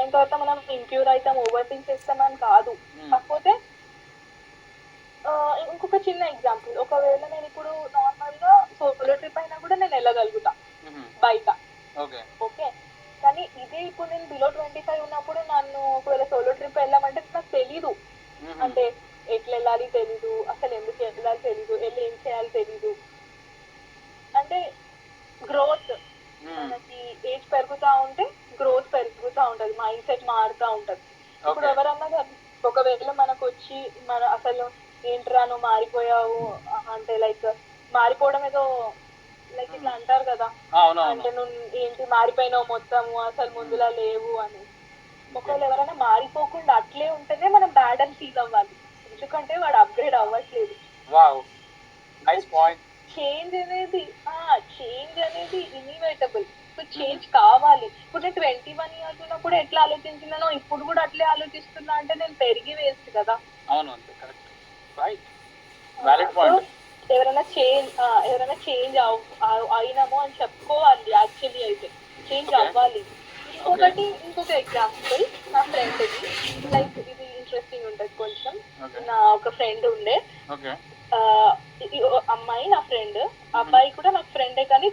అయిన తర్వాత మనం ఇంప్యూర్ అవుతాం, ఓవర్ థింక్ చేస్తామని కాదు. కాకపోతే ఇంకొక చిన్న ఎగ్జాంపుల్, ఒకవేళ నేను ఇప్పుడు నార్మల్ గా సోలో ట్రిప్ అయినా కూడా నేను వెళ్ళగలుగుతా బయట. ఓకే, కానీ ఇదే ఇప్పుడు నేను బిలో 25 ఉన్నప్పుడు నన్ను ఒకవేళ సోలో ట్రిప్ వెళ్ళామంటే నాకు తెలీదు, అంటే ఎట్లా వెళ్ళాలి తెలీదు, అసలు ఎందుకు వెళ్ళాలి తెలీదు, వెళ్ళి ఏం చేయాలి తెలీదు. అంటే గ్రోత్, మనకి ఏజ్ పెరుగుతా ఉంటే గ్రోత్ పెరుగుతూ ఉంటది, మైండ్ సెట్ మారుతూ ఉంటది. ఇప్పుడు ఎవరన్నా ఒకవేళ మనకు వచ్చి మన అసలు ఏంట్రా నువ్వు మారిపోయావు అంటే, లైక్ మారిపోవడం ఏదో లైక్ ఇట్లా అంటారు కదా, అంటే నువ్వు ఏంటి మారిపోయినావు మొత్తము, అసలు ముందులా లేవు అని. ఒకవేళ ఎవరైనా మారిపోకుండా అట్లే ఉంటేనే మనం బ్యాడ్ అని ఫీల్ అవ్వాలి, ఎందుకంటే వాడు అప్గ్రేడ్ అవ్వట్లేదు. చేంజ్ అనేది ఇన్ఇవిటబుల్, ఇప్పుడు చేంజ్ కావాలి. ఇప్పుడు నేను 21 years ఉన్నప్పుడు ఎట్లా ఆలోచించినానో ఇప్పుడు కూడా అట్లే ఆలోచిస్తున్నా అంటే నేను పెరిగి వేస్ట్ కదా. ఎవరైనా చేంజ్ అయినామో అని చెప్పుకోవాలి, యాక్చువల్లీ అయితే చేంజ్ అవ్వాలి. ఇంకొక ఎగ్జాంపుల్ నా ఫ్రెండ్ ది, లైక్ ఇది ఇంట్రెస్టింగ్ ఉంటది కొంచెం. నా ఒక ఫ్రెండ్ ఉండే, అమ్మాయి నా ఫ్రెండ్, అబ్బాయి కూడా నాకు ఫ్రెండే కానీ